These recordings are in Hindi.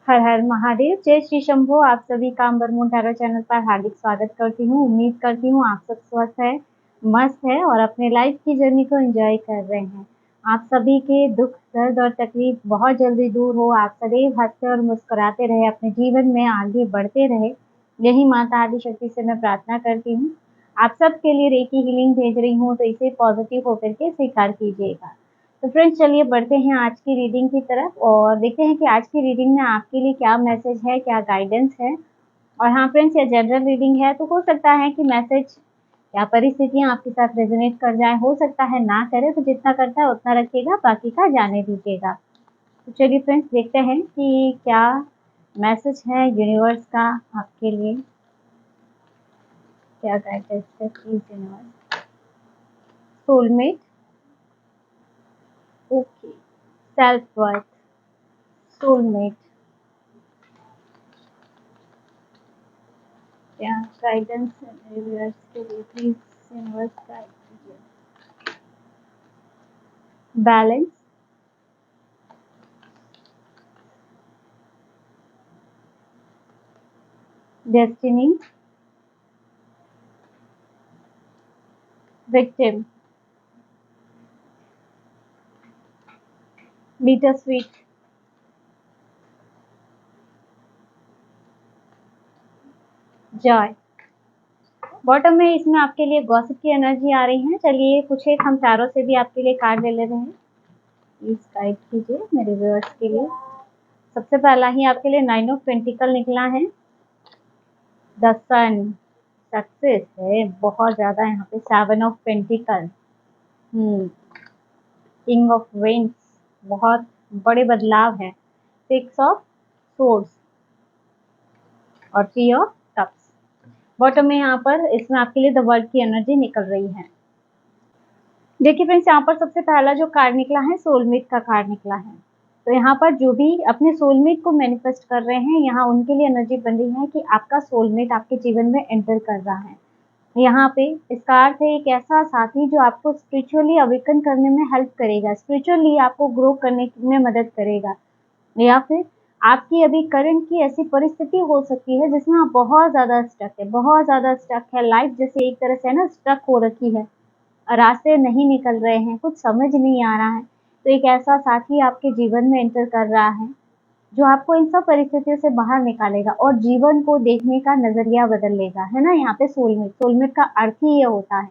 हर हर महादेव, जय श्री शंभो। आप सभी का अम्बरमून टैरो चैनल पर हार्दिक स्वागत करती हूँ। उम्मीद करती हूँ आप सब स्वस्थ है, मस्त है और अपने लाइफ की जर्नी को एंजॉय कर रहे हैं। आप सभी के दुख, दर्द और तकलीफ बहुत जल्दी दूर हो। आप सदैव हंसते और मुस्कुराते रहे, अपने जीवन में आगे बढ़ते रहे, यही माता आदिशक्ति से मैं प्रार्थना करती हूँ। आप सबके लिए रेकी हीलिंग भेज रही हूँ, तो इसे पॉजिटिव होकर के स्वीकार कीजिएगा। तो फ्रेंड्स, चलिए बढ़ते हैं आज की रीडिंग की तरफ और देखते हैं कि आज की रीडिंग में आपके लिए क्या मैसेज है, क्या गाइडेंस है। और हाँ फ्रेंड्स, ये जनरल रीडिंग है, तो हो सकता है कि मैसेज या परिस्थितियां आपके साथ रेजोनेट कर जाए, हो सकता है ना करे, तो जितना करता है उतना रखिएगा, बाकी का जाने दीजिएगा। तो चलिए फ्रेंड्स, देखते हैं कि क्या मैसेज है यूनिवर्स का आपके लिए, क्या गाइडेंस है please universe. Soulmate, okay, self worth, soulmate, क्या गाइडेंस है मेरे व्यूअर्स के लिए, प्लीज यूनिवर्स गाइड कीजिए। Balance, destiny, victim, bitter sweet, Joy. Bottom में इसमें आपके लिए गॉसिप की एनर्जी आ रही है। चलिए कुछ एक हम चारों से भी आपके लिए कार्ड ले ले रहे हैं, प्लीज गाइड कीजिए मेरे व्यूअर्स के लिए। सबसे पहला ही आपके लिए 9 ऑफ पेंटिकल निकला है, द सन, सक्सेस है बहुत ज्यादा यहाँ पे। 7 of pentacles, king of wands, बहुत बड़े बदलाव है। 6 ऑफ सोर्स और 3 ऑफ कप्स। बॉटम में यहाँ पर इसमें आपके लिए द वर्ल्ड की एनर्जी निकल रही है। देखिए फ्रेंड्स, यहाँ पर सबसे पहला जो कार्ड निकला है, सोलमेट का कार्ड निकला है। तो यहाँ पर जो भी अपने सोलमेट को मैनिफेस्ट कर रहे हैं, यहाँ उनके लिए एनर्जी बन रही है कि आपका सोलमेट आपके जीवन में एंटर कर रहा है। यहाँ पे इसका अर्थ है एक ऐसा साथी जो आपको स्पिरिचुअली अवेकन करने में हेल्प करेगा, स्पिरिचुअली आपको ग्रो करने में मदद करेगा। या फिर आपकी अभी करंट की ऐसी परिस्थिति हो सकती है जिसमें आप बहुत ज्यादा स्टक है, बहुत ज्यादा स्टक है। लाइफ जैसे एक तरह से ना स्टक हो रखी है, रास्ते नहीं निकल रहे हैं, कुछ समझ नहीं आ रहा है। तो एक ऐसा साथी आपके जीवन में एंटर कर रहा है जो आपको इन सब परिस्थितियों से बाहर निकालेगा और जीवन को देखने का नजरिया बदल लेगा, है ना। यहाँ पे सोलमेट, सोलमेट का अर्थ ही ये होता है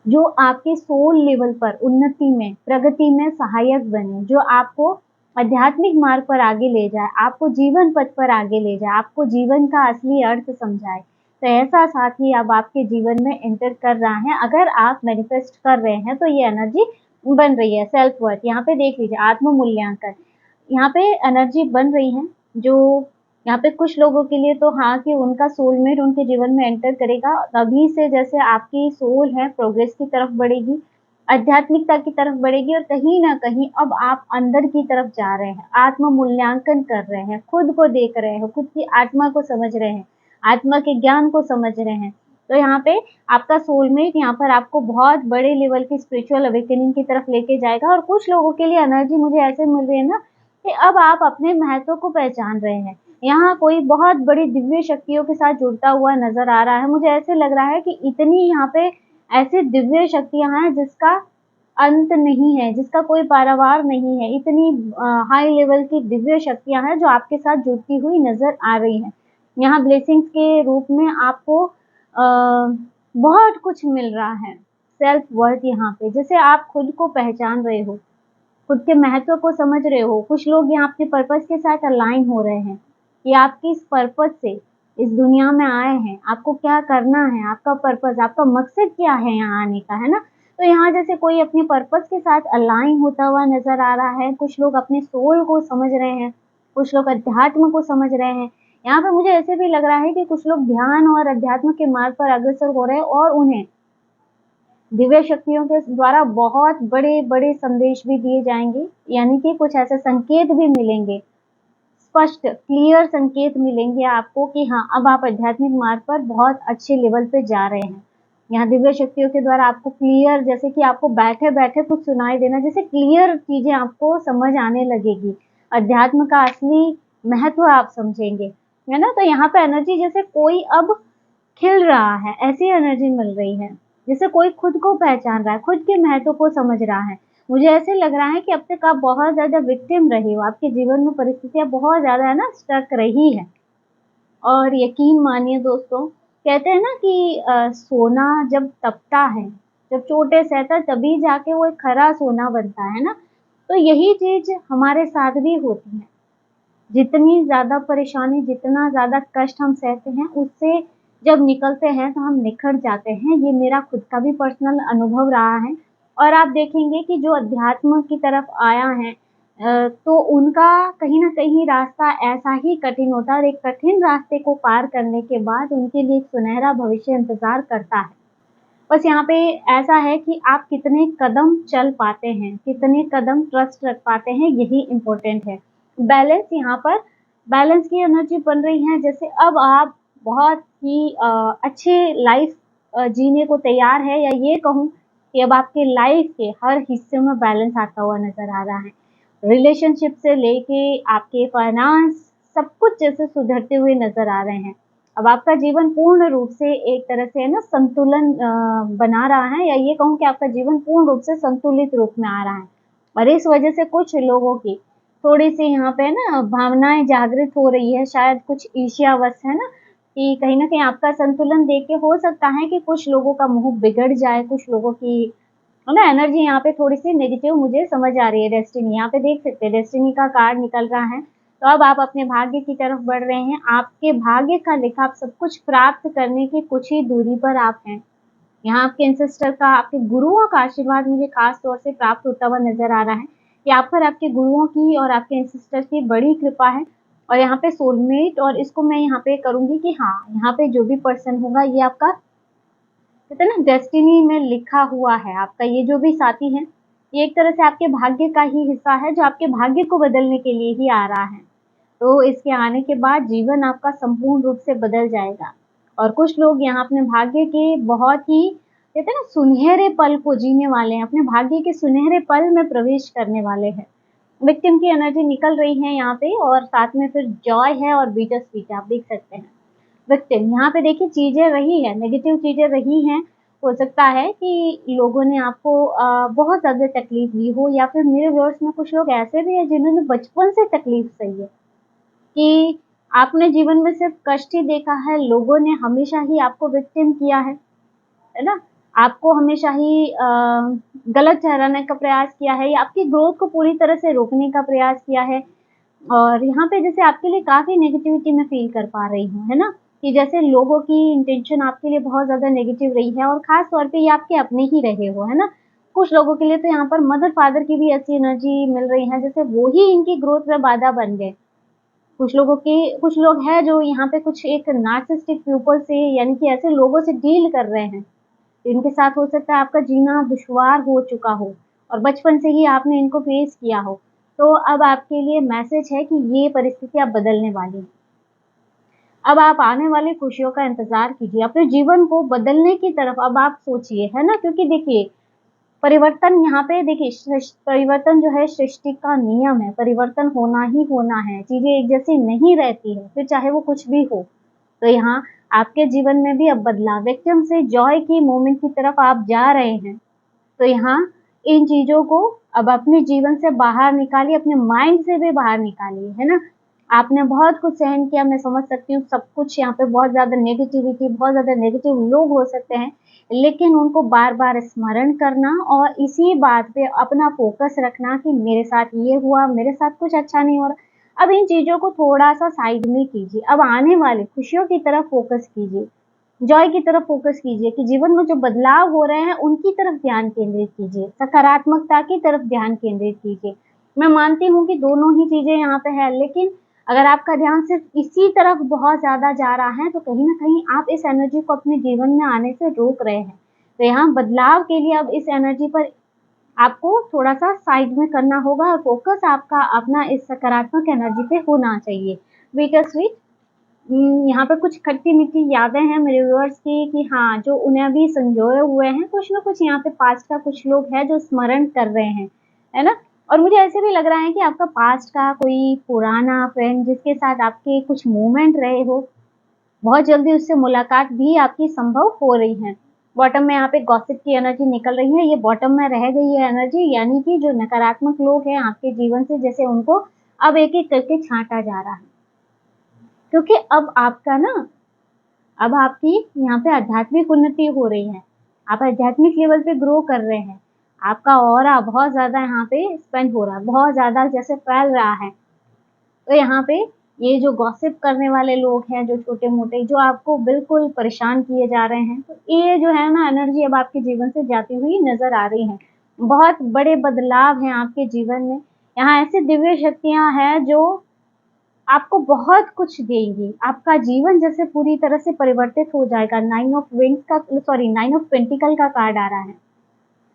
जो आपके सोल लेवल पर उन्नति में, प्रगति में सहायक बने, जो आपको आध्यात्मिक मार्ग पर आगे ले जाए, आपको जीवन पथ पर आगे ले जाए, आपको जीवन का असली अर्थ समझाए। तो ऐसा साथी अब आपके जीवन में एंटर कर रहा है। अगर आप मैनिफेस्ट कर रहे हैं तो ये एनर्जी बन रही है। सेल्फ वर्थ, यहाँ पे देख लीजिए, आत्म मूल्यांकन, यहाँ पे एनर्जी बन रही है। जो यहाँ पे कुछ लोगों के लिए तो हाँ कि उनका सोलमेट उनके जीवन में एंटर करेगा तभी से, जैसे आपकी सोल है प्रोग्रेस की तरफ बढ़ेगी, आध्यात्मिकता की तरफ बढ़ेगी और कहीं ना कहीं अब आप अंदर की तरफ जा रहे हैं, आत्म मूल्यांकन कर रहे हैं, खुद को देख रहे हो, खुद की आत्मा को समझ रहे हैं, आत्मा के ज्ञान को समझ रहे हैं। तो यहाँ पे आपका सोलमेट यहाँ पर आपको बहुत बड़े लेवल की स्पिरिचुअल अवेकनिंग की तरफ लेके जाएगा। और कुछ लोगों के लिए एनर्जी मुझे ऐसे मिल रही है ना कि अब आप अपने महत्व को पहचान रहे हैं। यहाँ कोई बहुत बड़ी दिव्य शक्तियों के साथ जुड़ता हुआ नजर आ रहा है। मुझे ऐसे लग रहा है कि इतनी यहाँ पे ऐसी दिव्य शक्तियां हैं जिसका अंत नहीं है, जिसका कोई पारावार नहीं है। इतनी हाई लेवल की दिव्य शक्तियां हैं जो आपके साथ जुड़ती हुई नजर आ रही हैं। यहाँ ब्लेसिंग्स के रूप में आपको बहुत कुछ मिल रहा है। सेल्फ वर्थ, यहाँ पे जैसे आप खुद को पहचान रहे हो, खुद के महत्व को समझ रहे हो। कुछ लोग यहाँ अपने पर्पस के साथ अलाइन हो रहे हैं कि आप किस पर्पस से इस दुनिया में आए हैं, आपको क्या करना है, आपका पर्पस, आपका मकसद क्या है यहाँ आने का, है ना। तो यहाँ जैसे कोई अपने पर्पस के साथ अलाइन होता हुआ नजर आ रहा है। कुछ लोग अपने सोल को समझ रहे हैं, कुछ लोग अध्यात्म को समझ रहे हैं। यहाँ पे मुझे ऐसे भी लग रहा है कि कुछ लोग ध्यान और अध्यात्म के मार्ग पर अग्रसर हो रहे हैं और उन्हें दिव्य शक्तियों के द्वारा बहुत बड़े बड़े संदेश भी दिए जाएंगे, यानी कि कुछ ऐसे संकेत भी मिलेंगे, स्पष्ट क्लियर संकेत मिलेंगे आपको कि हाँ अब आप आध्यात्मिक मार्ग पर बहुत अच्छे लेवल पे जा रहे हैं। यहाँ दिव्य शक्तियों के द्वारा आपको क्लियर, जैसे कि आपको बैठे बैठे कुछ सुनाई देना, जैसे क्लियर चीजें आपको समझ आने लगेगी। अध्यात्म का असली महत्व आप समझेंगे, है ना। तो यहाँ पे एनर्जी जैसे कोई अब खिल रहा है, ऐसी एनर्जी मिल रही है, जैसे कोई खुद को पहचान रहा है, खुद के महत्व को समझ रहा है। मुझे ऐसे लग रहा है कि अब तक आप बहुत ज़्यादा विक्टिम रही हो, आपके जीवन में परिस्थितियाँ बहुत ज़्यादा है ना स्टक रही है। और यकीन मानिए दोस्तों, कहते हैं ना कि सोना जब तपता है, जब चोटें सहता है तभी जाके वो एक खरा सोना बनता है ना। तो यही चीज़ हमारे साथ भी होती है। जितनी ज़्यादा परेशानी, जितना ज़्यादा कष्ट हम सहते हैं, उससे जब निकलते हैं तो हम निखर जाते हैं। ये मेरा खुद का भी पर्सनल अनुभव रहा है। और आप देखेंगे कि जो अध्यात्म की तरफ आया है तो उनका कहीं न कहीं रास्ता ऐसा ही कठिन होता है और एक कठिन रास्ते को पार करने के बाद उनके लिए एक सुनहरा भविष्य इंतज़ार करता है। बस यहाँ पे ऐसा है कि आप कितने कदम चल पाते हैं, कितने कदम ट्रस्ट रख पाते हैं, यही इम्पोर्टेंट है। बैलेंस यहाँ पर बैलेंस की एनर्जी बन रही है, जैसे अब आप बहुत ही अच्छी लाइफ जीने को तैयार है, या ये कहूँ कि अब आपके लाइफ के हर हिस्से में बैलेंस आता हुआ नज़र आ रहा है। रिलेशनशिप से लेके आपके फाइनेंस, सब कुछ जैसे सुधरते हुए नज़र आ रहे हैं। अब आपका जीवन पूर्ण रूप से एक तरह से है ना संतुलन बना रहा है, या ये कहूँ कि आपका जीवन पूर्ण रूप से संतुलित रूप में आ रहा है। और इस वजह से कुछ लोगों की थोड़ी-सी यहाँ पे ना भावनाएँ जागृत हो रही है, शायद कुछ ईर्ष्यावश है ना, कि कहीं न कहीं आपका संतुलन देख के हो सकता है कि कुछ लोगों का मूड बिगड़ जाए, कुछ लोगों की है ना एनर्जी यहाँ पे थोड़ी-सी नेगेटिव मुझे समझ आ रही है। डेस्टिनी यहाँ पे देख सकते हैं, डेस्टिनी का कार्ड निकल रहा है। तो अब आप अपने भाग्य की तरफ बढ़ रहे हैं। आपके भाग्य का लिखा आप सब कुछ प्राप्त करने की कुछ ही दूरी पर आप हैं। यहाँ आपके एंसेस्टर का, आपके गुरुओं का आशीर्वाद मुझे खास तौर से प्राप्त होता हुआ नज़र आ रहा है कि आप पर आपके गुरुओं की और आपके एंसेस्टर की बड़ी कृपा है। और यहाँ पे सोलमेट, और इसको मैं यहाँ पे करूँगी कि हाँ, यहाँ पे जो भी पर्सन होगा ये आपका कहते हैं ना डेस्टिनी में लिखा हुआ है। आपका ये जो भी साथी है, ये एक तरह से आपके भाग्य का ही हिस्सा है, जो आपके भाग्य को बदलने के लिए ही आ रहा है। तो इसके आने के बाद जीवन आपका संपूर्ण रूप से बदल जाएगा। और कुछ लोग यहाँ अपने भाग्य के बहुत ही कहते हैं ना सुनहरे पल को जीने वाले हैं, अपने भाग्य के सुनहरे पल में प्रवेश करने वाले हैं। विक्टिम की एनर्जी निकल रही है यहाँ पे, और साथ में फिर जॉय है और बीटर स्वीट आप देख सकते हैं। विक्टिम यहाँ पे देखिए चीज़ें रही हैं, नेगेटिव चीज़ें रही हैं। हो सकता है कि लोगों ने आपको बहुत ज़्यादा तकलीफ दी हो, या फिर मेरे व्यूअर्स में कुछ लोग ऐसे भी हैं जिन्होंने बचपन से तकलीफ सही है, कि आपने जीवन में सिर्फ कष्ट ही देखा है, लोगों ने हमेशा ही आपको विक्टिम किया है ना? आपको हमेशा ही गलत ठहराने का प्रयास किया है, या आपकी ग्रोथ को पूरी तरह से रोकने का प्रयास किया है। और यहाँ पे जैसे आपके लिए काफ़ी नेगेटिविटी मैं फ़ील कर पा रही हूँ, है ना? कि जैसे लोगों की इंटेंशन आपके लिए बहुत ज़्यादा नेगेटिव रही है, और ख़ास तौर पे ये आपके अपने ही रहे हो, है ना? कुछ लोगों के लिए तो यहाँ पर मदर-फ़ादर की भी ऐसी एनर्जी मिल रही है, जैसे वो ही इनकी ग्रोथ में बाधा बन गए। कुछ लोग हैं जो यहाँ पे कुछ एक नार्सिसिस्टिक पीपल से, यानी कि ऐसे लोगों से डील कर रहे हैं, इनके साथ हो सकता है आपका जीना दुश्वार हो चुका हो, और बचपन से ही आपने इनको फेस किया हो। तो अब आपके लिए मैसेज है कि ये परिस्थिति अब बदलने वाली है। अब आप आने वाली खुशियों का इंतज़ार कीजिए, अपने जीवन को बदलने की तरफ अब आप सोचिए, है ना? क्योंकि देखिए, परिवर्तन यहाँ पे देखिए परिवर्तन जो है सृष्टि का नियम है, परिवर्तन होना ही होना है, चीज़ें एक जैसी नहीं रहती है, फिर चाहे वो कुछ भी हो। तो यहाँ आपके जीवन में भी अब बदलाव, विक्टिम से जॉय की मोमेंट की तरफ आप जा रहे हैं। तो यहाँ इन चीज़ों को अब अपने जीवन से बाहर निकालिए, अपने माइंड से भी बाहर निकालिए, है ना? आपने बहुत कुछ सहन किया, मैं समझ सकती हूँ, सब कुछ यहाँ पे बहुत ज़्यादा नेगेटिविटी, बहुत ज़्यादा नेगेटिव लोग हो सकते हैं, लेकिन उनको बार-बार स्मरण करना और इसी बात पे अपना फ़ोकस रखना कि मेरे साथ ये हुआ, मेरे साथ कुछ अच्छा नहीं हो रहा। अब इन चीज़ों को थोड़ा-सा साइड में कीजिए, अब आने वाली खुशियों की तरफ फ़ोकस कीजिए। जॉय की तरफ फ़ोकस कीजिए कि जीवन में जो बदलाव हो रहे हैं, उनकी तरफ ध्यान केंद्रित कीजिए, सकारात्मकता की तरफ ध्यान केंद्रित कीजिए। मैं मानती हूँ कि दोनों ही चीज़ें यहाँ पे हैं, लेकिन अगर आपका ध्यान सिर्फ़ इसी तरफ बहुत ज़्यादा जा रहा है, तो कहीं न कहीं आप इस एनर्जी को अपने जीवन में आने से रोक रहे हैं। तो यहाँ बदलाव के लिए अब इस एनर्जी पर आपको थोड़ा-सा साइड में करना होगा, और फ़ोकस आपका अपना इस सकारात्मक एनर्जी पे होना चाहिए। बिटर स्वीट यहाँ पे कुछ खट्टी-मीठी यादें हैं मेरे व्यूअर्स की, कि हाँ, जो उन्हें अभी संजोए हुए हैं, कुछ न कुछ यहाँ पे पास्ट का कुछ लोग हैं जो स्मरण कर रहे हैं, है ना? और मुझे ऐसे भी लग रहा है कि आपका पास्ट का कोई पुराना फ्रेंड जिसके साथ आपके कुछ मोमेंट रहे हो, बहुत जल्दी उससे मुलाकात भी आपकी संभव हो रही है। बॉटम में यहाँ पे गॉसिप की एनर्जी निकल रही है, ये बॉटम में रह गई है एनर्जी, यानी कि जो नकारात्मक लोग हैं आपके जीवन से, जैसे उनको अब एक एक करके छांटा जा रहा है। क्योंकि अब आपका ना, अब आपकी यहाँ पे आध्यात्मिक उन्नति हो रही है, आप आध्यात्मिक लेवल पे ग्रो कर रहे हैं, आपका ऑरा बहुत ज्यादा यहाँ पे स्पेंड हो रहा है, बहुत ज्यादा जैसे फैल रहा है। तो यहाँ पे ये जो गॉसिप करने वाले लोग हैं, जो छोटे मोटे, जो आपको बिल्कुल परेशान किए जा रहे हैं, तो ये जो है ना एनर्जी अब आपके जीवन से जाती हुई नजर आ रही है। बहुत बड़े बदलाव हैं आपके जीवन में। यहाँ ऐसी दिव्य शक्तियां हैं जो आपको बहुत कुछ देंगी, आपका जीवन जैसे पूरी तरह से परिवर्तित हो जाएगा। 9 ऑफ पेंटिकल का कार्ड आ रहा है,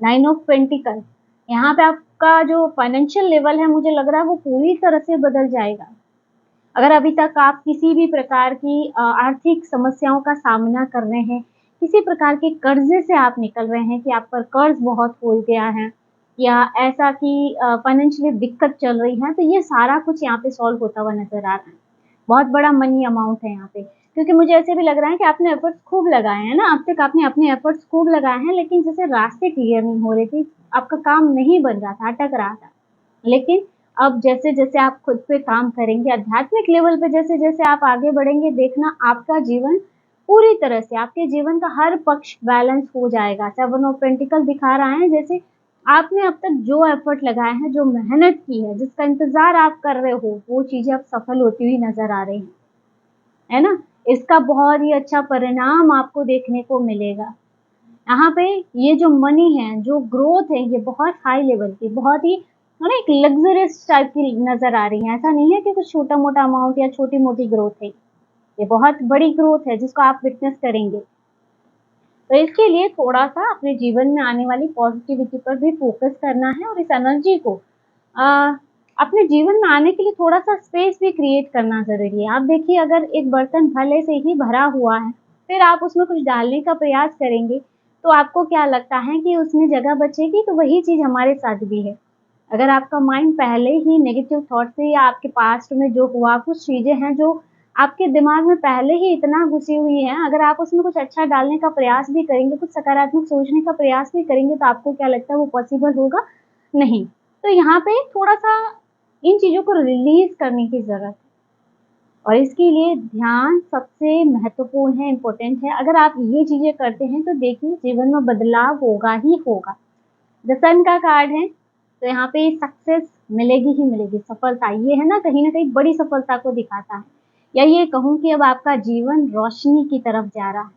9 ऑफ पेंटिकल। यहाँ पे आपका जो फाइनेंशियल लेवल है, मुझे लग रहा है वो पूरी तरह से बदल जाएगा। अगर अभी तक आप किसी भी प्रकार की आर्थिक समस्याओं का सामना कर रहे हैं, किसी प्रकार के कर्जे से आप निकल रहे हैं कि आप पर कर्ज बहुत हो गया है, या ऐसा कि फाइनेंशियली दिक्कत चल रही है, तो ये सारा कुछ यहाँ पे सॉल्व होता हुआ नजर आ रहा है। बहुत बड़ा मनी अमाउंट है यहाँ पे, क्योंकि मुझे ऐसे भी लग रहा है कि आपने एफर्ट्स खूब लगाए हैं ना, अब तक आपने अपने एफर्ट्स खूब लगाए हैं, लेकिन जैसे रास्ते क्लियर नहीं हो रहे थे, आपका काम नहीं बन रहा था, अटक रहा था। लेकिन अब जैसे जैसे आप खुद पे काम करेंगे, आध्यात्मिक लेवल पे जैसे जैसे आप आगे बढ़ेंगे, देखना आपका जीवन पूरी तरह से, आपके जीवन का हर पक्ष बैलेंस हो जाएगा। 7 ऑफ पेंटिकल दिखा रहा है जैसे आपने अब तक जो एफर्ट लगाए हैं, जो मेहनत की है, जिसका इंतजार आप कर रहे हो, वो चीजें अब सफल होती हुई नजर आ रही है ना। इसका बहुत ही अच्छा परिणाम आपको देखने को मिलेगा। यहाँ पे ये जो मनी है, जो ग्रोथ है, ये बहुत हाई लेवल की, बहुत ही ना एक लग्जरियस टाइप की नजर आ रही है। ऐसा नहीं है कि कुछ छोटा मोटा अमाउंट या छोटी मोटी ग्रोथ है, ये बहुत बड़ी ग्रोथ है जिसको आप विटनेस करेंगे। तो इसके लिए थोड़ा सा अपने जीवन में आने वाली पॉजिटिविटी पर भी फोकस करना है, और इस एनर्जी को आ, अपने जीवन में आने के लिए थोड़ा सा स्पेस भी क्रिएट करना जरूरी है। आप देखिए, अगर एक बर्तन भले से ही भरा हुआ है, फिर आप उसमें कुछ डालने का प्रयास करेंगे, तो आपको क्या लगता है कि उसमें जगह बचेगी? तो वही चीज हमारे साथ भी है। अगर आपका माइंड पहले ही नेगेटिव थॉट से, या आपके पास्ट में जो हुआ कुछ चीजें हैं जो आपके दिमाग में पहले ही इतना घुसी हुई है, अगर आप उसमें कुछ अच्छा डालने का प्रयास भी करेंगे, कुछ सकारात्मक सोचने का प्रयास भी करेंगे, तो आपको क्या लगता है वो पॉसिबल होगा? नहीं। तो यहाँ पे थोड़ा सा इन चीजों को रिलीज करने की जरूरत है, और इसके लिए ध्यान सबसे महत्वपूर्ण है, इम्पोर्टेंट है। अगर आप ये चीजें करते हैं, तो देखिए जीवन में बदलाव होगा ही होगा। द सन का कार्ड है, तो यहाँ पे सक्सेस मिलेगी ही मिलेगी, सफलता, ये है ना कहीं बड़ी सफलता को दिखाता है। या ये कहूँ कि अब आपका जीवन रोशनी की तरफ जा रहा है,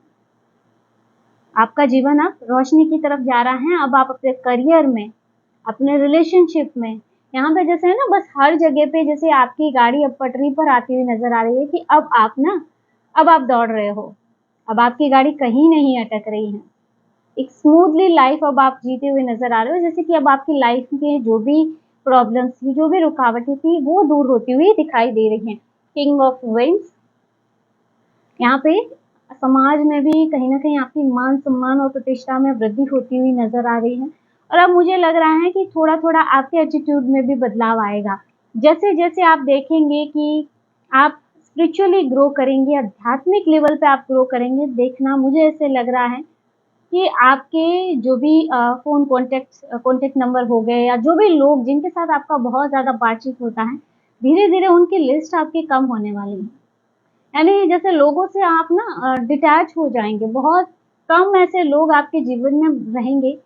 आपका जीवन अब रोशनी की तरफ जा रहा है। अब आप अपने करियर में, अपने रिलेशनशिप में, यहाँ पे जैसे है ना, बस हर जगह पे जैसे आपकी गाड़ी अब पटरी पर आती हुई नजर आ रही है, कि अब आप ना, अब आप दौड़ रहे हो, अब आपकी गाड़ी कहीं नहीं अटक रही है, एक स्मूथली लाइफ अब आप जीते हुए नजर आ रहे हो। जैसे कि अब आपकी लाइफ में जो भी प्रॉब्लम्स थी, जो भी रुकावटें थी, वो दूर होती हुई दिखाई दे रही हैं। किंग ऑफ वेंस, यहाँ पे समाज में भी कहीं ना कहीं आपकी मान सम्मान और प्रतिष्ठा में वृद्धि होती हुई नजर आ रही है। और अब मुझे लग रहा है कि थोड़ा थोड़ा आपके एटीट्यूड में भी बदलाव आएगा। जैसे जैसे आप देखेंगे कि आप स्पिरिचुअली ग्रो करेंगे, आध्यात्मिक लेवल पे आप ग्रो करेंगे, देखना मुझे ऐसे लग रहा है कि आपके जो भी फ़ोन कॉन्टैक्ट नंबर हो गए, या जो भी लोग जिनके साथ आपका बहुत ज़्यादा बातचीत होता है, धीरे-धीरे उनकी लिस्ट आपकी कम होने वाली है। यानी जैसे लोगों से आप ना डिटैच हो जाएँगे, बहुत कम ऐसे लोग आपके जीवन में रहेंगे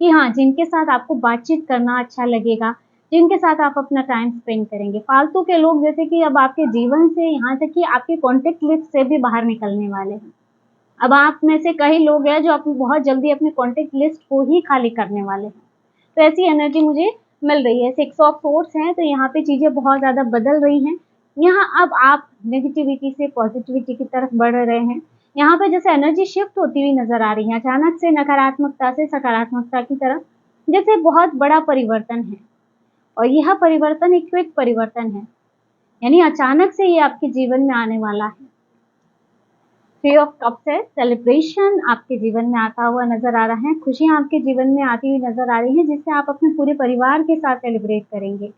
कि हाँ, जिनके साथ आपको बातचीत करना अच्छा लगेगा, जिनके साथ आप अपना टाइम स्पेंड करेंगे। फालतू के लोग जैसे कि अब आपके जीवन से, यहाँ तक कि आपके कॉन्टैक्ट लिस्ट से भी बाहर निकलने वाले हैं। अब आप में से कई लोग हैं जो अपनी बहुत जल्दी अपनी कॉन्टैक्ट लिस्ट को ही खाली करने वाले हैं। तो ऐसी एनर्जी मुझे मिल रही है। 6 ऑफ सोर्ड्स हैं, तो यहाँ पे चीज़ें बहुत ज़्यादा बदल रही हैं। यहाँ अब आप नेगेटिविटी से पॉजिटिविटी की तरफ बढ़ रहे हैं। यहाँ पे जैसे एनर्जी शिफ्ट होती हुई नज़र आ रही है, अचानक से नकारात्मकता से सकारात्मकता की तरफ, जैसे बहुत बड़ा परिवर्तन है। और यह परिवर्तन एक क्विक परिवर्तन है, यानी अचानक से ये आपके जीवन में आने वाला है। थ्री ऑफ कप्स है, सेलिब्रेशन आपके जीवन में आता हुआ नजर आ रहा है, खुशियां आपके जीवन में आती हुई नजर आ रही हैं, जिससे आप अपने पूरे परिवार के साथ सेलिब्रेट करेंगे।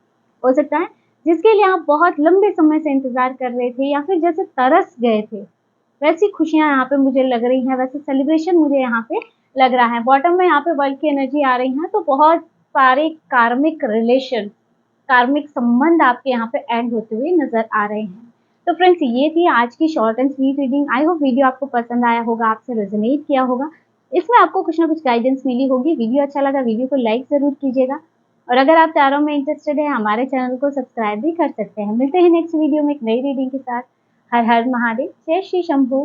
हो सकता है जिसके लिए आप बहुत लंबे समय से इंतजार कर रहे थे या फिर जैसे तरस गए थे, वैसी खुशियां यहाँ पे मुझे लग रही हैं, वैसे सेलिब्रेशन मुझे यहाँ पे लग रहा है। बॉटम में यहाँ पे वर्ल्ड की एनर्जी आ रही है, तो बहुत सारे कार्मिक रिलेशन, कार्मिक संबंध आपके यहाँ पे एंड होते हुए नजर आ रहे हैं। तो फ्रेंड्स, ये थी आज की short and sweet reading. I hope video आपको पसंद आया होगा, आपसे रेजोनेट किया होगा, इसमें आपको कुछ ना कुछ गाइडेंस मिली होगी। वीडियो अच्छा लगा, वीडियो को लाइक जरूर कीजिएगा, और अगर आप चारों में इंटरेस्टेड है, हमारे चैनल को सब्सक्राइब भी कर सकते हैं। मिलते हैं नेक्स्ट वीडियो में एक नई रीडिंग के साथ। हर हर महादेव, जय श्री शंभू।